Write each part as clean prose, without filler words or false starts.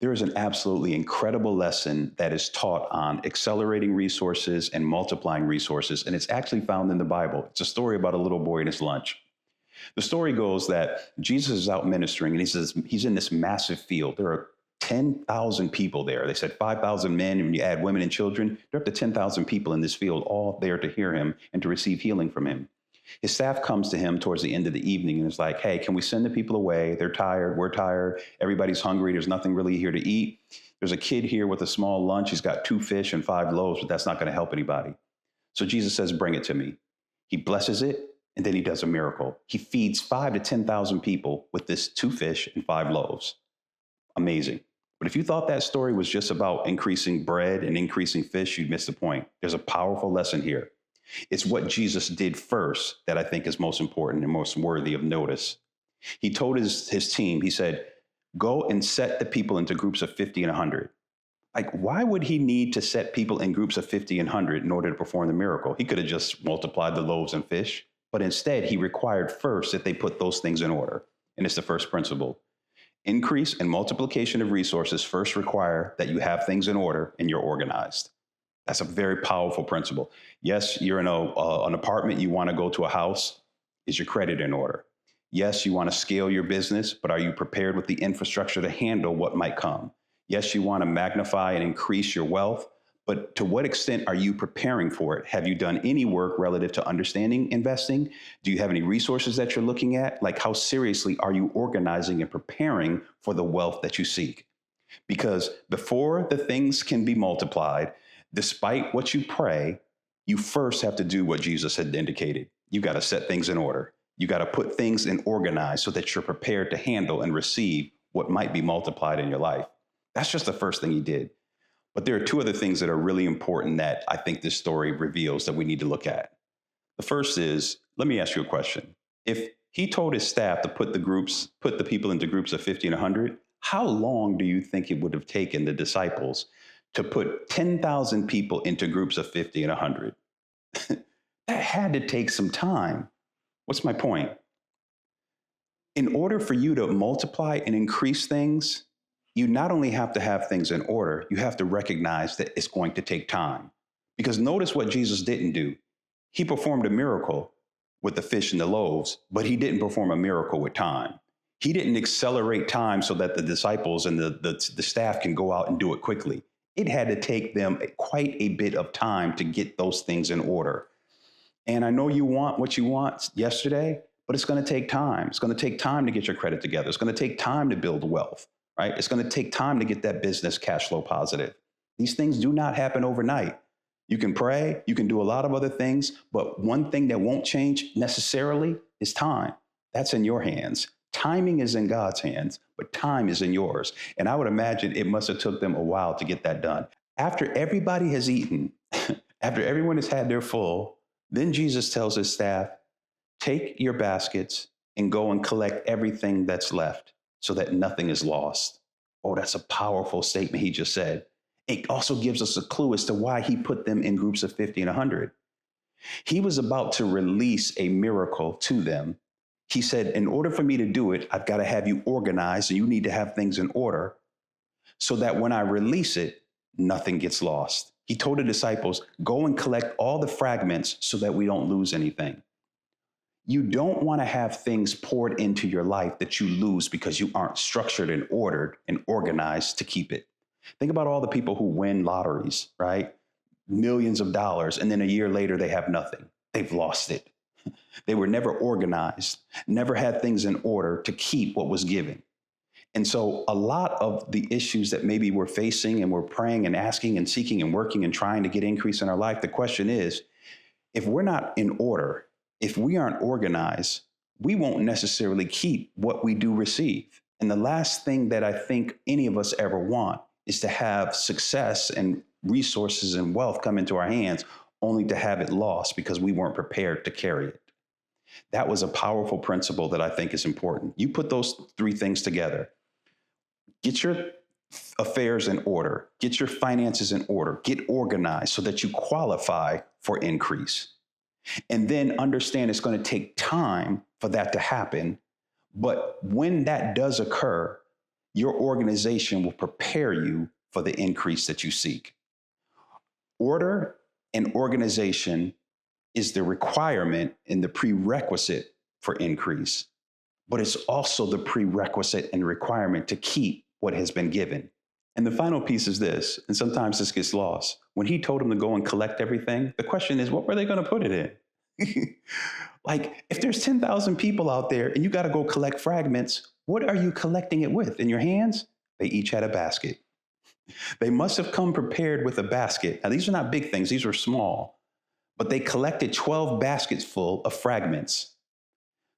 There is an absolutely incredible lesson that is taught on accelerating resources and multiplying resources, and it's actually found in the Bible. It's a story about a little boy and his lunch. The story goes that Jesus is out ministering, and he says he's in this massive field. There are 10,000 people there. They said 5,000 men, and when you add women and children, there are up to 10,000 people in this field, all there to hear him and to receive healing from him. His staff comes to him towards the end of the evening and is like, hey, can we send the people away? They're tired. We're tired. Everybody's hungry. There's nothing really here to eat. There's a kid here with a small lunch. He's got 2 fish and 5 loaves, but that's not going to help anybody. So Jesus says, bring it to me. He blesses it, and then he does a miracle. He feeds 5,000 to 10,000 people with this 2 fish and 5 loaves. Amazing. But if you thought that story was just about increasing bread and increasing fish, you'd miss the point. There's a powerful lesson here. It's what Jesus did first that I think is most important and most worthy of notice. He told his team, he said, go and set the people into groups of 50 and 100. Like, why would he need to set people in groups of 50 and 100 in order to perform the miracle? He could have just multiplied the loaves and fish, but instead he required first that they put those things in order. And it's the first principle. Increase and multiplication of resources first require that you have things in order and you're organized. That's a very powerful principle. Yes, you're in an apartment, you want to go to a house. Is your credit in order? Yes, you want to scale your business, but are you prepared with the infrastructure to handle what might come? Yes, you want to magnify and increase your wealth, but to what extent are you preparing for it? Have you done any work relative to understanding investing? Do you have any resources that you're looking at? Like, how seriously are you organizing and preparing for the wealth that you seek? Because before the things can be multiplied, despite what you pray, you first have to do what Jesus had indicated. You got to set things in order. You got to put things in organized so that you're prepared to handle and receive what might be multiplied in your life. That's just the first thing he did. But there are 2 other things that are really important that I think this story reveals that we need to look at. The first is, let me ask you a question. If he told his staff to put the people into groups of 50 and 100, how long do you think it would have taken the disciples to put 10,000 people into groups of 50 and 100? That had to take some time. What's my point? In order for you to multiply and increase things, you not only have to have things in order, you have to recognize that it's going to take time. Because notice what Jesus didn't do. He performed a miracle with the fish and the loaves, but he didn't perform a miracle with time. He didn't accelerate time so that the disciples and the staff can go out and do it quickly. It had to take them quite a bit of time to get those things in order. And I know you want what you want yesterday, but it's going to take time. It's going to take time to get your credit together. It's going to take time to build wealth, right? It's going to take time to get that business cash flow positive. These things do not happen overnight. You can pray, you can do a lot of other things, but one thing that won't change necessarily is time. That's in your hands. Timing is in God's hands, but time is in yours. And I would imagine it must have took them a while to get that done. After everybody has eaten, after everyone has had their full, then Jesus tells his staff, take your baskets and go and collect everything that's left so that nothing is lost. Oh, that's a powerful statement he just said. It also gives us a clue as to why he put them in groups of 50 and 100. He was about to release a miracle to them. He said, in order for me to do it, I've got to have you organized, and you need to have things in order so that when I release it, nothing gets lost. He told the disciples, go and collect all the fragments so that we don't lose anything. You don't want to have things poured into your life that you lose because you aren't structured and ordered and organized to keep it. Think about all the people who win lotteries, right? Millions of dollars, and then a year later, they have nothing. They've lost it. They were never organized, never had things in order to keep what was given. And so a lot of the issues that maybe we're facing and we're praying and asking and seeking and working and trying to get increase in our life, the question is, if we're not in order, if we aren't organized, we won't necessarily keep what we do receive. And the last thing that I think any of us ever want is to have success and resources and wealth come into our hands only to have it lost because we weren't prepared to carry it. That was a powerful principle that I think is important. You put those 3 things together. Get your affairs in order. Get your finances in order. Get organized so that you qualify for increase. And then understand it's going to take time for that to happen. But when that does occur, your organization will prepare you for the increase that you seek. Order and organization is the requirement and the prerequisite for increase, but it's also the prerequisite and requirement to keep what has been given. And the final piece is this, and sometimes this gets lost. When he told them to go and collect everything, the question is, what were they going to put it in? Like, if there's 10,000 people out there and you got to go collect fragments, what are you collecting it with? In your hands? They each had a basket. They must have come prepared with a basket. Now, these are not big things, these are small, but they collected 12 baskets full of fragments.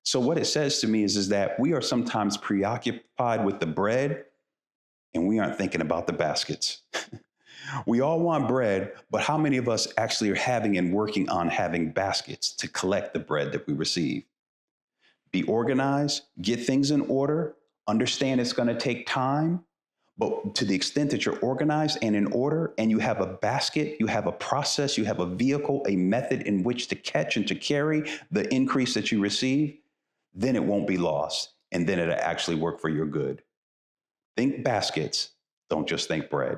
So what it says to me is that we are sometimes preoccupied with the bread and we aren't thinking about the baskets. We all want bread, but how many of us actually are having and working on having baskets to collect the bread that we receive? Be organized, get things in order, understand it's going to take time, but to the extent that you're organized and in order and you have a basket, you have a process, you have a vehicle, a method in which to catch and to carry the increase that you receive, then it won't be lost. And then it'll actually work for your good. Think baskets, don't just think bread.